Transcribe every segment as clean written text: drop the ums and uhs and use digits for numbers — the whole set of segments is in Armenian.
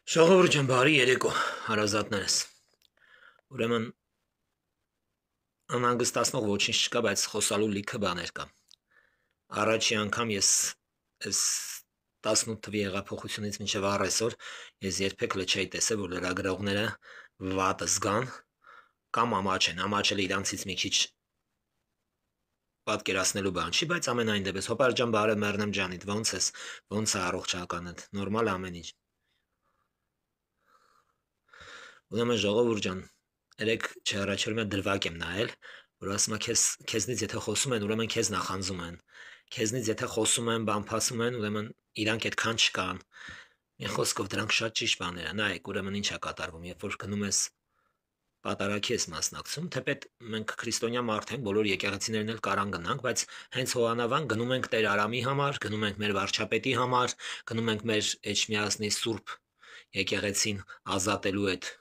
Ժողովուրդ ջան, բարի երեկո, հարազատներս։ Ուրեմն անհանգստացնող ոչինչ չկա, բայց խոսալու լիքը բաներ կա։ Առաջի անգամ ես այս 18 թվի հեղափոխությունից մինչև առեսօր ես երբեք չէի տեսել, որ լրագրողները վատը զգան կամ ամաչեն։ Ամաչել իրանցից մի քիչ պատկերացնելու բան չի, բայց ամենայն դեպս հոպար ջան, բարև Մեռնեմ ջանիդ, ո՞նց ես, ո՞նց է առողջականդ, նորմալ ամեն ինչ։ Ուրեմն ժողովուրդ ջան, երեք չհեռաչորմյա դրվագ եմ նայել, որ ասում է քեզնից եթե խոսում են, ուրեմն քեզ նախանձում են։ Քեզնից եթե խոսում են, բամփասում են, ուրեմն իրանք այդքան չկան։ Մի խոսքով դրանք շատ ճիշտ բաներ են։ Նայեք, ուրեմն ինչ է կատարվում, երբ որ գնում ես պատարագի ես մասնակցում, թեպետ մենք քրիստոնյա մարդ ենք, բոլոր եկեղեցիներն էլ կարան գնանք, բայց հենց հովանավան գնում ենք Տեր Արամի համար, գնում ենք մեր վարչապետի համար, գնում ենք մեր Էջմիածնի Սուրբ եկեղեցին ազատելու այդ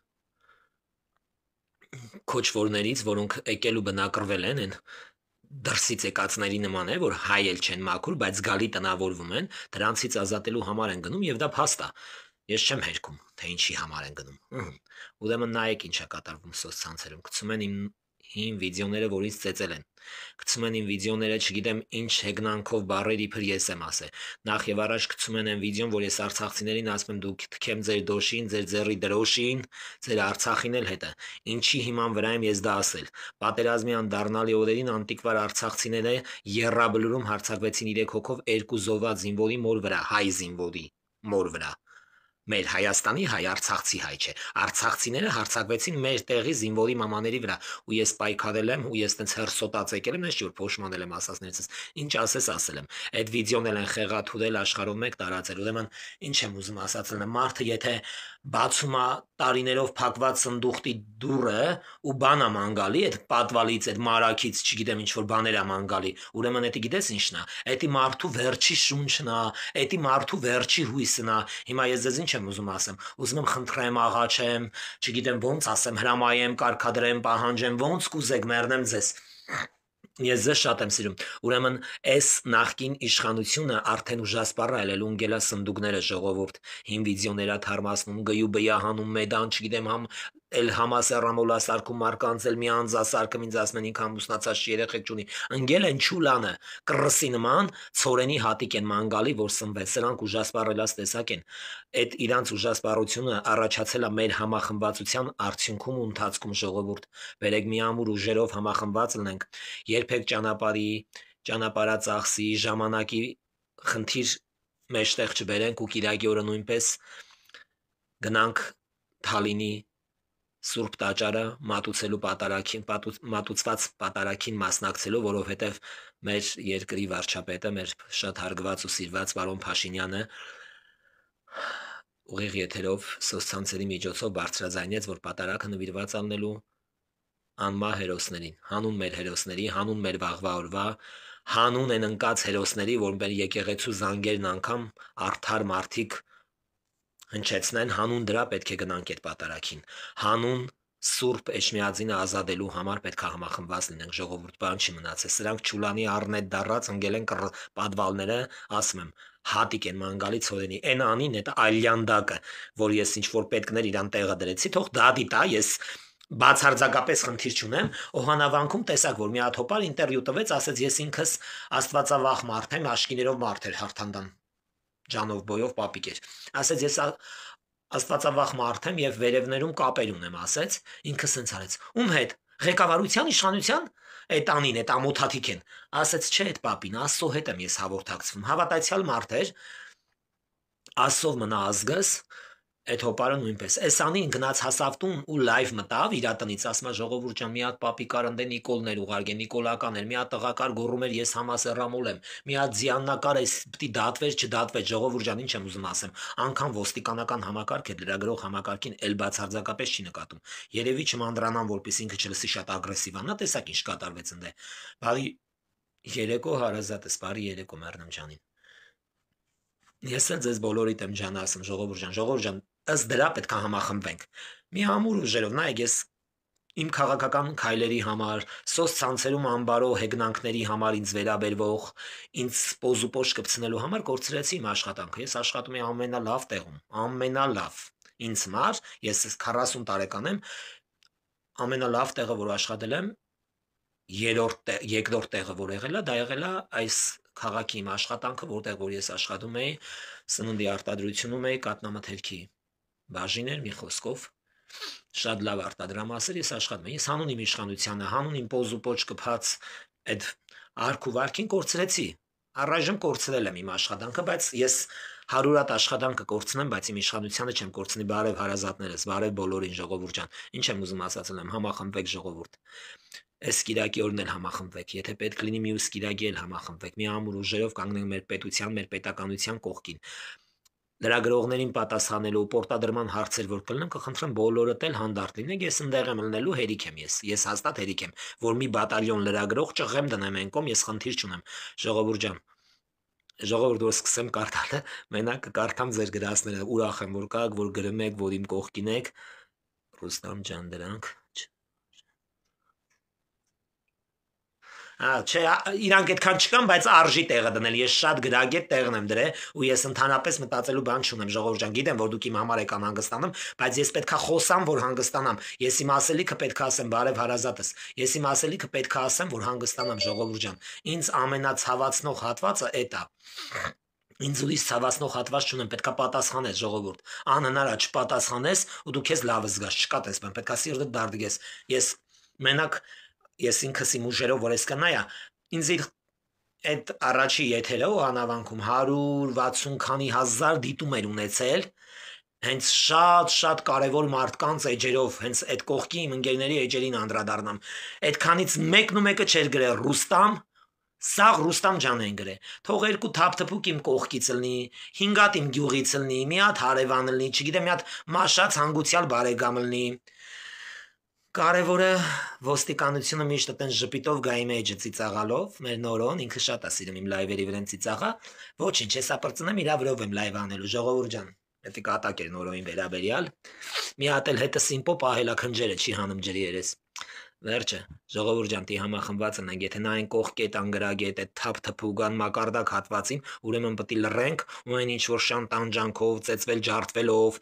քոչվորներից, որոնք եկել ու բնակրվել են դրսից եկածների նման է, որ հայ էլ չեն մաքուր, բայց գալի տնավորվում են, դրանցից ազատելու համար են գնում եւ դա փաստ է։ Ես չեմ հերքում, թե ինչի համար են գնում։ Ուրեմն նայեք ինչ է կատարվում սոցցանցերում։ Գցում են իմ հին վիդեոները, որից ծեծել են։ Գցում են իմ վիդեոները, չգիտեմ ինչ հեգնանքով բառեր իբր ես եմ ասել։ Նախ եւ առաջ գցում են այն վիդեոն, որ ես արցախցիներին ասում եմ դուք թքեմ ձեր դոշին, ձեր ձեռի դրոշին, ձեր Արցախին էլ հետը։ Ինչի հիման վրա եմ ես դա ասել։ Պատերազմի անդառնալի օրերին անտիկվար արցախցիները Եռաբլուրում հարձակվեցին 3 հոգով 2 զոհված զինվորի մոր վրա, հայ զինվորի մոր վրա։ Մեր Հայաստանի հայ, Արցախցի հայ չէ։ Արցախցիները հարձակվեցին մեր տեղի զինվորի մամաների վրա, ու ես պայքարել եմ, ու ես տենց հերսոտած եկել եմ, ես որ փոշմանել եմ ասածներցս։ Ինչ ասես ասել եմ։ Այդ վիդեոն էլ են խեղաթուրել աշխարհով մեկ տարածել։ Ուրեմն ինչ եմ ուզում ասածել եմ, մարդը եթե բացում է տարիներով փակված սնդուղտի դուռը ու բան է մանգալի, այդ պատվալից, այդ մարակից, չգիտեմ ինչ որ բաներ է մանգալի, ուրեմն դա գիտես ինչն է, դա մարդու վերջի շունչն է, դա մարդու վերջի հույսն է։ Հիմա ես ձեզ ինչ եմ ուզում ասեմ, ուզում եմ խնդրեմ, աղաչեմ, չգիտեմ ոնց ասեմ, հրամայեմ, կարգադրեմ, պահանջեմ, ոնց կուզեք, մեռնեմ ձեզ։ Ես ձեզ շատ եմ սիրում։ Ուրեմն այս նախկին իշխանությունը արդեն ուժասպառ է ելել ունգելա սնդուկները ժողովուրդ, հին վիդեոներա թարմացնում, գյու բյահանում, մեդան, չգիտեմ էլ համասեռամոլասարկում մարկանց էլ մի անձասարկում ինձ ասում են ինք ամուսնացած երեխեք չունի։ Ընկել են չուլանը, կռսի նման, ցորենի հատիկ են մանգալի, որ սնվեց, սրանք ուժասպառելած տեսակ են։ Այդ իրանց ուժասպառությունը առաջացել է մեր համախմբվածության արդյունքում ու ընթացքում ժողովուրդ։ Բերեք մի ամուր ուժերով համախմբված լինենք, երբեք ճանապարհածախսի ժամանակի խնդիր մեջտեղ չբերենք ու Կիրակի օրը նույնպես գնանք Թալինի Սուրբ տաճարը մատուցելու մատուցված պատարագին մասնակցելու, որովհետև մեր երկրի վարչապետը, մեր շատ հարգված ու սիրված պարոն Փաշինյանը ուղիղ եթերով սոցցանցերի միջոցով բարձրաձայնեց, որ պատարագը նվիրված անելու անմահ հերոսներին, հանուն մեր հերոսների, հանուն մեր վաղվա օրվա, հանուն են ընկած հերոսների, որ մեր եկեղեցու զանգերն անգամ արդար մարդիկ հնչեցնեն, հանուն դրա պետք է գնանք այդ պատարագին, հանուն Սուրբ Էջմիածինը ազատելու համար պետք է համախմբված լինենք ժողովուրդ, բան չի մնացել։ Սրանք ճուլանի առնետ դառած ընկել են պատվալները, ասում եմ, հատիկ են մանգալի ցորենի։ Այն անին այդ ալյանդակը, որ ես ինչ որ պետքներ իրան տեղը դրեցի, թող դա դիտա, ես բացարձակապես խնդիր չունեմ։ Օհանավանքում տեսակ, որ մի հատ հոպար ինտերվյու տվեց, ասեց ես ինքս աստվածավախ մարդ եմ, աշկիներով մարդ էր Հարթանդան ջանով բոյով պապիկ էր։ Ասեց ես աստվածավախ մարդ եմ եւ վերևներում կապեր ունեմ, ասեց, ինքը սենց արեց։ Ում հետ։ Ղեկավարության իշխանության այդ անին, այդ ամոթաթիկ են։ Ասեց չէ, այդ պապին, Աստծո հետ եմ ես հաղորդակցվում։ Հավատացյալ մարդ էր։ Աստծով մնա ազգս, այդ հոպարը նույնպես։ Այս անին գնաց հասավ տուն ու լայվ մտավ իր տնից, ասում է ժողովուրդ ջան, մի հատ պապի կարանդե Նիկոլներ ուղարկե, նիկոլական էր, մի հատ տղակար գոռում էր ես համասեռամոլ եմ, մի հատ զիաննակար էս պիտի դատվեր, չդատվեր, ժողովուրդ ջան, ինչ եմ ուզում ասեմ, անգամ ոստիկանական համակարգ է, լրագրող համակարգին էլ բացարձակապես չի նկատում։ Երևի չմանդրանան, որպես ինքը չլսի շատ ագրեսիվ անա, տեսակ ինչ կատարվեց ընդ։ Բարի երեկո հարազատս, բարի երեկո Մեռնեմ ջանին։ Ես էլ ձեզ բոլորիդ եմ ջան ասում, ժողովուրդ ջան, ըստ դրա պետք է համախմբվենք։ Մի ամուր ուժերով, նայեք, ես իմ քաղաքական քայլերի համար, սոցցանցերում անբարո հեգնանքների համար ինձ վերաբերվող, ինձ պոզուպոշ կպցնելու համար կորցրեցի իմ աշխատանքը։ Ես աշխատում եմ ամենալավ տեղում, ամենալավ։ ինձ համար, ես 40 տարեկան եմ, ամենալավ տեղը, որ աշխատել եմ, երկրորդ տեղը, որ եղել է, դա եղել է այս քաղաքի իմ աշխատանքը, որտեղ որ ես աշխատում էի, սննդի արտադրությունում էի, կատնամթերքի բաժին էր, մի խոսքով, շատ լավ արտադրամասեր, ես աշխատում եմ, ես հանուն իմ իշխանությանը, հանուն իմ պոզ ու պոչ կփած այդ արք ու վարքին կորցրեցի, առայժմ կորցրել եմ իմ աշխատանքը, բայց ես 100 հատ աշխատանքը կորցնեմ, բայց իմ իշխանությանը չեմ կորցնի, բարև հարազատներս, բարև բոլորին, ժողովուրդ ջան, ինչ եմ ուզում ասացել եմ, համախմբվեք ժողովուրդ, այս կիրակի օրն էլ համախմբվեք, եթե պետք լինի մյուս կիրակի էլ համախմբվեք, մի ամուր ուժերով կանգնենք մեր պետության, մեր պետականության կողքին, լրագրողներին պատասխանելու պորտադրման հարցեր, որ կլինեն, կխնդրեմ բոլորդ էլ հանդարտ լինեք, ես ընդեղ եմ լինելու, հերիք եմ ես հաստատ հերիք եմ, որ մի բատալյոն լրագրող ճղեմ դնեմ այն կողմ, ես խնդիր չունեմ, ժողովուրդ ջան, ժողովուրդ որ սկսեմ կարդալը, մենակ կկարդամ ձեր գրածները, ուրախ եմ, որ կաք, որ գրում եք, որ իմ կողքին եք, Ռուստամ ջան, դրանք Չէ, իրանք այդքան չկան, բայց արժի տեղը դնել, ես շատ գրագետ տեղն եմ դրել ու ես ընդհանրապես մտածելու բան չունեմ, ժողովուրդ ջան, գիտեմ, որ դուք իմ համար եք անհանգստանում, բայց ես պետքա խոսամ, որ հանգստանամ, ես իմ ասելիքը պետքա ասեմ, բարև հարազատս, ես իմ ասելիքը պետքա ասեմ, որ հանգստանամ, ժողովուրդ ջան, ինձ ամենացավացնող հատվածը էդ է։ Ինձ ուրիշ ցավացնող հատված չունեմ, պետքա պատասխանես, ժողովուրդ, անհնար է չպատասխանես ու դու քեզ լավը զգաս, չկա տես բան, պետքա սիրտդ դարձես, ես մենակ Ես ինքս իմ ուժերով որ ես կնայա, ինձ այդ առաջի եթերը ու անավանքում 160 քանի հազար դիտում էր ունեցել, հենց շատ կարևոր մարդկանց էջերով, հենց այդ կողքի իմ ընկերների էջերին անդրադառնամ, այդքանից մեկն ու մեկը չէր գրել Ռուստամ, սաղ Ռուստամ ջան են գրել, թող երկու թափթփուկ իմ կողքից լինի, 5 հատ իմ գյուղից լինի, մի հատ հարևան լինի, չգիտեմ, մի հատ մաշած հանգուցյալ բարեկամ լինի, Կարևորը ոստիկանությունը միշտ այդեն ժպիտով գա իմ էջը ծիծաղալով, մեր նորոն, ինքը շատ է սիրում իմ լայվերի վրան ծիծաղա, ոչինչ, ես ապրծնեմ իրա վրով եմ լայվ անելու, ժողովուրդ ջան, պետք է կատակ էր նորոին վերաբերյալ, մի հատ էլ հետը սիմպո պահելա քնջերը չի հանում ջրի երես, վերջը, ժողովուրդ ջան, տի համախմբված ենք, եթե նա այն կողքետ անգրագետ, այդ թափթփուգան մակարդակ հատվածին, ուրեմն պետք է լռենք ու այն ինչ որ շան տանջանքով, ծեծվել ջարդվելով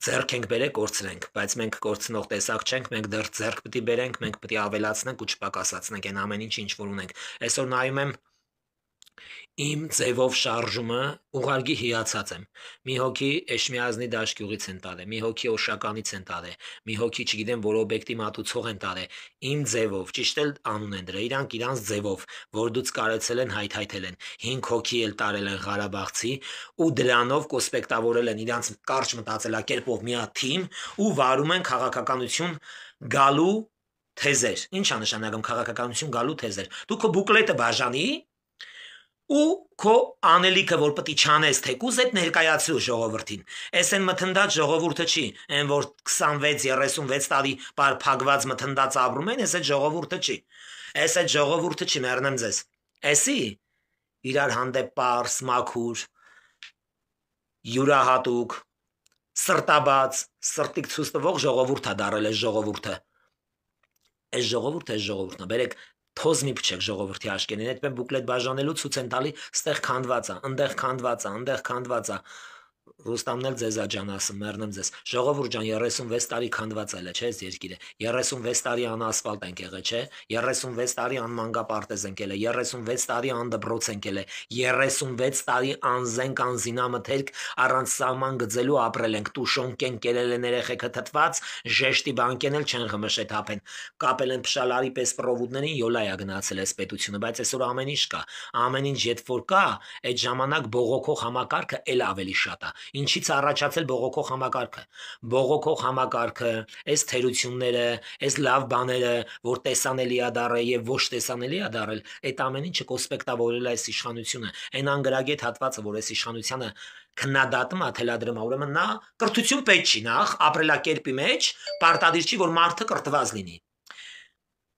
Ձեռք ենք բերեք, կորցրենք, բայց մենք կորցնող տեսակ չենք, մենք դեռ ձեռք պետք է բերենք, մենք պետք է ավելացնենք ու չպակասացնենք այն ամեն ինչ որ ունենք։ Այսօր նայում եմ իմ ձևով շարժումը ուղղակի հիացած եմ։ Մի հոգի Էշմիածնի դաշկյուղից են տարել, մի հոգի Օշականից են տարել, մի հոգի չգիտեմ որ օբյեկտի մատուցող են տարել։ Իմ ձևով, ճիշտ էլ անուն են դրել, իրանք իրանց ձևով, որ դուց կարեցել են հայթայթել են։ 5 հոգի էլ տարել են Ղարաբաղցի ու դրանով կոսպեկտավորել են իրանց կարճ մտածելակերպով մի հատ թիմ ու վարում են քաղաքականություն գալու թեզեր։ Ինչ է նշանակում քաղաքականություն գալու թեզեր։ Դու քո բուկլետը բաժանի ու քո անելիքը որ պետք է չանես թեկուզ այդ ներկայացրու ժողովրդին։ Էս են մթնդած ժողովուրդը չի, այն որ 26-36 տարի փակված մթնդած ապրում են, էս այդ ժողովուրդը չի։ Էս այդ ժողովուրդը չի, մեռնեմ ձեզ։ Էսի իրար հանդեպ պարս, մաքուր, յուրահատուկ, սրտաբաց, սրտիկ ցույց տվող ժողովուրդ է դարել այս ժողովուրդը։ Այս ժողովուրդն է, բերեք Թոզ մի փչեք ժողովրդի աշկերին, այդպես բուկլետ բաժանելու ցույց են տալի, ստեղ քանդված է, ընդեղ քանդված է, Ռուստամն էլ ձեզ աջան ասում, մեռնեմ ձեզ։ Ժողովուրդ ջան, 36 տարի քանդված էլ է, չէ՞, այս երկիրը։ 36 տարի անասֆալտ ենք եղել, չէ՞։ 36 տարի անմանգապարտեզ ենք եղել, 36 տարի անդբրոց ենք եղել, 36 տարի անզենք անզինամթերք առանց սահման գծելու ապրել ենք, տուշոնք են կերել են երեխեքը թթված, ժեշտի բանկեն էլ չեն ղմշետ հապեն։ Կապել են փշալարի պես պրովուդներին, յոլայա գնացել էս պետությունը, բայց այսօր ամեն ինչ կա։ Ամեն ինչ երբ որ կա, այդ ժամանակ բողոքող համակարգը էլ ավելի շատ է։ Ինչից առաջացել բողոքող համակարգը։ Բողոքող համակարգը, այս թերությունները, այս լավ բաները, որ տեսանելի է դարել եւ ոչ տեսանելի է դարել, այդ ամեն ինչը կոսպեկտավորել է այս իշխանությունը։ Այն անգրագետ հատվածը, որ այս իշխանությունը քննադատում է, թելադրում է, ուրեմն նա կրթություն պետք չի նախ, ապրելակերպի մեջ պարտադիր չի, որ մարդը կրթված լինի։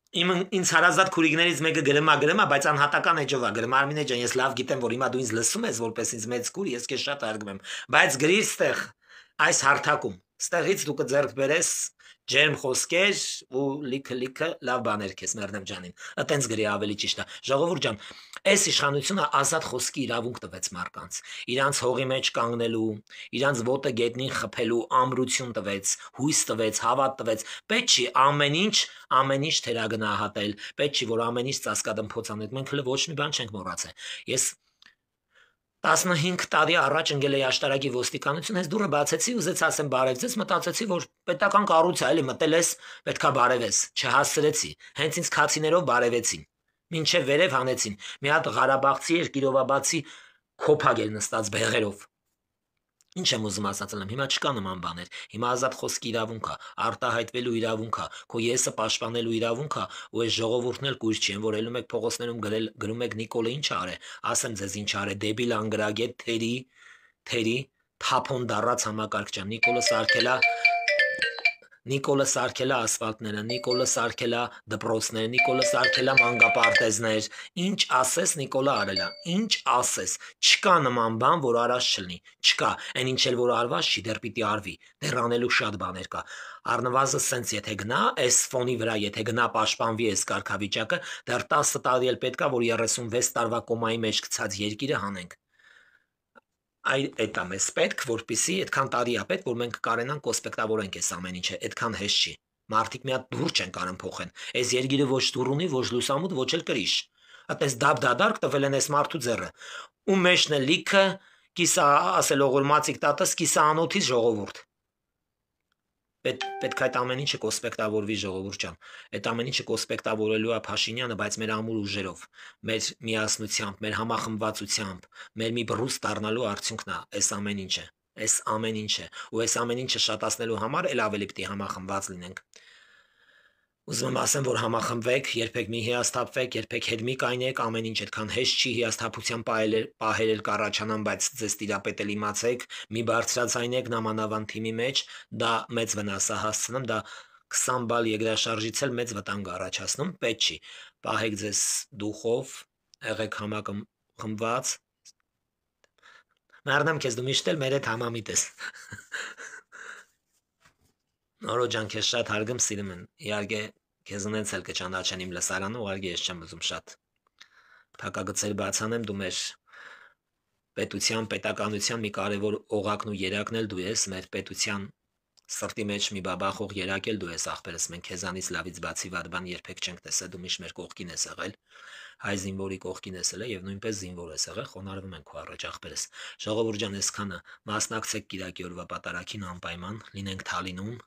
Ինձ հարազատ քուրիկներից մեկը գրմա, բայց անհատական էջով է գրում, Արմինե ջան, ես լավ գիտեմ, որ հիմա դու ինձ լսում ես, որպես ինձ մեծ քուր, ես քեզ շատ հարգում եմ, բայց գրիր ստեղ այս հարթակում, Ստեղից դու կձեռք բերես ջերմ խոսքեր ու լիքը լավ բաներ քեզ մեռնեմ ջանին։ Այտենց գրի ավելի ճիշտ է։ Ժողովուրդ ջան, այս իշխանությունը ազատ խոսքի իրավունք տվեց մարդկանց։ Իրանց հողի մեջ կանգնելու, իրանց ոտը գետնին խփելու ամրություն տվեց, հույս տվեց, հավատ տվեց։ Պետք չի ամեն ինչ թերագնահատել, պետք չի որ ամեն ինչ ծածկադմփոց անել։ Մենք հələ ոչ մի բան չենք մոռացել։ Ես 15 տարի առաջ ընկել էի աշտարակի ոստիկանություն, հենց դուռը բացեցի, ուզեց ասեմ բարև ձեզ, մտածեցի, որ պետական կառույց է, էլի մտել ես, պետքա բարևես, չհասցրեցի, հենց ինձ քացիներով բարևեցին, մինչև վերև հանեցին, մի հատ Ղարաբաղցի էր, Կիրովաբադցի քոփակ էր նստած բեղերով։ Ինչ եմ ուզում ասացել եմ, հիմա չկա նման բաներ, հիմա ազատ խոսքի իրավունք է, արտահայտվելու իրավունք է, քո եսը պաշտպանելու իրավունք է, ու այս ժողովուրդն էլ կույր չի, որ ելնում եք փողոցներում գրում եք Նիկոլը ինչ արե, ասեմ ձեզ ինչ արե, դեբիլ անգրագետ թերի թափոն դառած համակարգչան, Նիկոլը սարքելա ասֆալտները, Նիկոլը սարքելա դպրոցները, Նիկոլը սարքելա մանկապարտեզներ, ինչ ասես Նիկոլը արելա, ինչ ասես, չկա նման բան, որ արած չլինի, չկա, այն ինչ էլ որ արված չի, դեռ պիտի արվի, դեռ անելու շատ բաներ կա, առնվազն սենց եթե գնա, այս ֆոնի վրա եթե գնա պաշտպանվի այս կարգավիճակը, դեռ 10 տարի էլ պետք է, որ 36 տարվա կոմայի մեջ գցած երկիրը հանենք։ Այդ է մեզ պետք, որպեսզի այդքան տարի է պետք, որ մենք կարենանք կոսպեկտավորենք այս ամեն ինչը, այդքան հեշտ չի։ Մարդիկ մի հատ դուռ չեն կարող փոխեն։ Այս երկիրը ոչ դուռ ունի, ոչ լուսամուտ, ոչ էլ կրիշ։ Այդպես դաբդադարկ տվել են այս մարդու ձեռը։ Ու մեջն է լիքը կիսա ասելողորմացիկ տատս կիսա անոթից ժողովուրդ։ Պետք է այդ ամեն ինչը կոսպեկտավորվի ժողովուրդ ջան։ Այդ ամեն ինչը կոսպեկտավորելու է Փաշինյանը, բայց մեր ամուր ուժերով, մեր միասնությամբ, մեր համախմբվածությամբ, մեր մի բռուստ դառնալու արդյունքն է այս ամեն ինչը։ Այս ամեն ինչը, ու այս ամեն ինչը շատացնելու համար էլ ավելի պիտի համախմբված լինենք։ Ուզում եմ ասեմ, որ համախմբվեք, երբեք մի հիասթափվեք, երբեք հետ մի կայնեք, ամեն ինչ այդքան հեշտ չի, հիասթափության պահեր էլ կառաջանան, բայց ձեզ տիրապետել իմացեք, մի բարձրացայնեք նամանավան թիմի մեջ, դա մեծ վնաս է հասցնում, դա 20 բալ եգրաշարժից էլ մեծ վտանգ առաջացնում, պետք չի, պահեք ձեզ դուխով, եղեք համախմբված, մեռնեմ քեզ դու միշտ էլ մեր հետ համամիտ ես։ Նորո ջան, քեզ շատ հարգում սիրում են, իհարկե քեզ ունենց էլ կճանաչեն իմ լսարանը, ուղղակի ես չեմ ուզում շատ փակագծեր բացանեմ, դու մեր պետության, պետականության մի կարևոր օղակն ու երակն էլ դու ես, մեր պետության սրտի մեջ մի բաբախող երակ էլ դու ես ախպերս, մենք քեզանից լավից բացի վատ բան երբեք չենք տեսել, դու միշտ մեր կողքին ես եղել, հայ զինվորի կողքին ես եղել եւ նույնպես զինվոր ես եղել, խոնարհվում ենք քո առաջ ախպերս։ Ժողովուրդ ջան, այսքանը մասնակցեք Կիրակի օրվա պատարագին անպայման, լինենք Թալինում։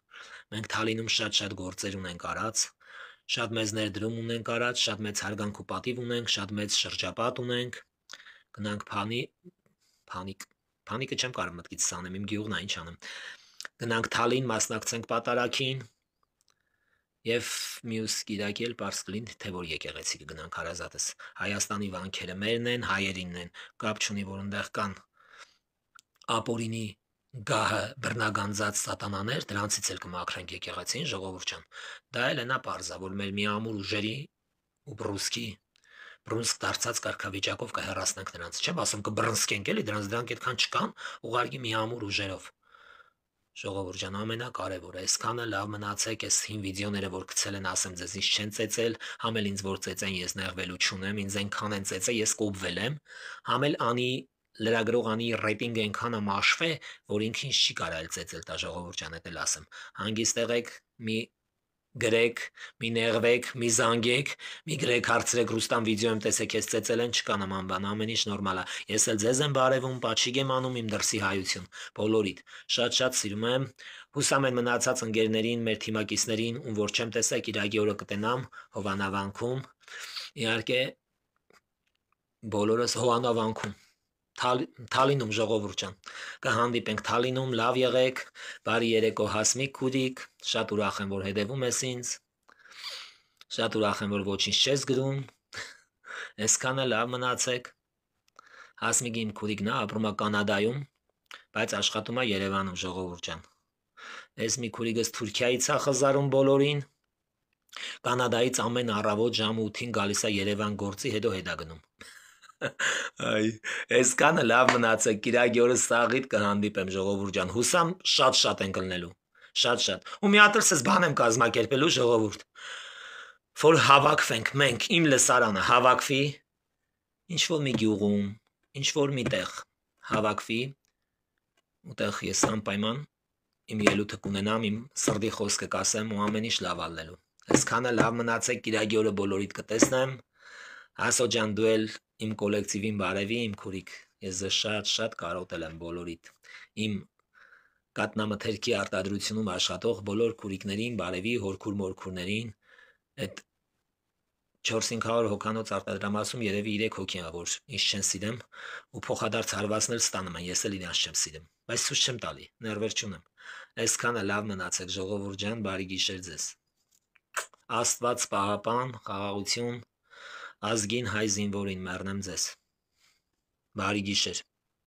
Մենք Թալինում շատ գործեր ունենք արած, շատ մեծ ներդրում ունենք արած, շատ մեծ հարգանք ու պատիվ ունենք, շատ մեծ շրջապատ ունենք։ Գնանք Փանիկը չեմ կարող մտքից սանեմ, իմ գյուղն է, ինչ անեմ։ Գնանք Թալին, մասնակցենք պատարագին եւ մյուս Կիրակի էլ պարզ կլինի, թե որ եկեղեցի կգնանք հարազատս։ Հայաստանի վանքերը մերն են, հայերինն են, կապ չունի, որ այնտեղ կան ապորինի գահը բռնագանձած սատանաներ, դրանցից էլ կմաքրենք եկեղեցին, ժողովուրդ ջան։ Դա էլ այնա պարզա, որ մեր մի ամուր ուժերի ու բռունցք դարձած կարգավիճակով կհեռացնենք նրանց։ Չեմ ասում կբռնցքենք էլի, դրանք այդքան չկան, ուղղակի մի ամուր ուժերով։ Ժողովուրդ ջան, ամենակարևորը, այսքանը լավ մնացեք, այս հին վիդեոները, որ գցել են, ասեմ ձեզ, ինձ չեն ծեծել, համ էլ ինձ որ ծեծեն, ես նեղվելու չունեմ, ինձ այնքան են ծեծել, ես կոպվել եմ, համ էլ անի լրագրող անի ռեյտինգը այնքան է մաշվե, որ ինքը ինձ չի կարա էլ ծեծել, տա ժողովուրդ ջան, էդ էլ ասեմ։ Հանգիստ եղեք, մի գրեք, մի նեղվեք, մի զանգեք, մի գրեք, հարցրեք Ռուստամ վիդեոյում տեսեք, ես ծեծել են, չկա նման բան, ամեն ինչ նորմալ է։ Ես էլ ձեզ եմ բարևում, պատշիգ եմ անում իմ դրսի հայություն, բոլորիդ։ Շատ սիրում եմ։ Հուսամ եմ մնացած ընկերներին, մեր թիմակիցներին, ում որ չեմ տեսա, Կիրակի օրը կտենամ Հովանավանքում։ Իհարկե բոլորս Հովանավանքում։ Թալինում ժողովուրդ ջան, կհանդիպենք Թալինում, լավ եղեք, բարի երեկո Հասմիկ քուրիկ, շատ ուրախ եմ, որ հետևում ես ինձ, շատ ուրախ եմ, որ ոչինչ չես գրում, այսքանը լավ մնացեք, Հասմիկի իմ քուրիկն է, ապրում է Կանադայում, բայց աշխատում է Երևանում ժողովուրդ ջան, այս մի քուրիկս Թուրքիայից է խզարում բոլորին, Կանադայից ամեն առավոտ ժամը 8-ին գալիս է Երևան գործի, հետո հետ է գնում։ Այ, այսքանը լավ մնացեք, Կիրակի օրը սաղիթ կհանդիպեմ ժողովուրդ ջան, հուսամ շատ են կլնելու։ Շատ, ու մի հատ էլ սես բան եմ կազմակերպելու ժողովուրդ, որ հավաքվենք մենք, իմ լսարանը հավաքվի, ինչ-որ մի գյուղում, ինչ-որ մի տեղ հավաքվի, ուտեղ ես անպայման իմ ելույթը կունենամ, իմ սրտի խոսքը կասեմ ու ամեն ինչ լավ ալնելու։ Այսքանը լավ մնացեք, Կիրակի օրը բոլորիդ կտեսնեմ։ Հասո ջան, դու էլ իմ կոլեկտիվին բարևի, իմ քուրիկ, ես ձեզ շատ կարոտել եմ բոլորիդ։ Իմ կատնամթերքի արտադրությունում աշխատող բոլոր քուրիկներին բարևի, հորքուր մորքուրներին, այդ 400-500 հոգանոց արտադրամասում երևի 3 հոգի ա, որ ինձ չեն սիրեմ ու փոխադարձ հարվածներ ստանում են, ես էլ իրանց չեմ սիրեմ, բայց ցույց չեմ տալի, ներվեր չունեմ։ Այսքանը լավ մնացեք, ժողովուրդ ջան, բարի գիշեր ձեզ։ Աստված պահապան, խաղաղություն, ազգին հայ զինվորին մեռնեմ ձեզ։ Բարի գիշեր։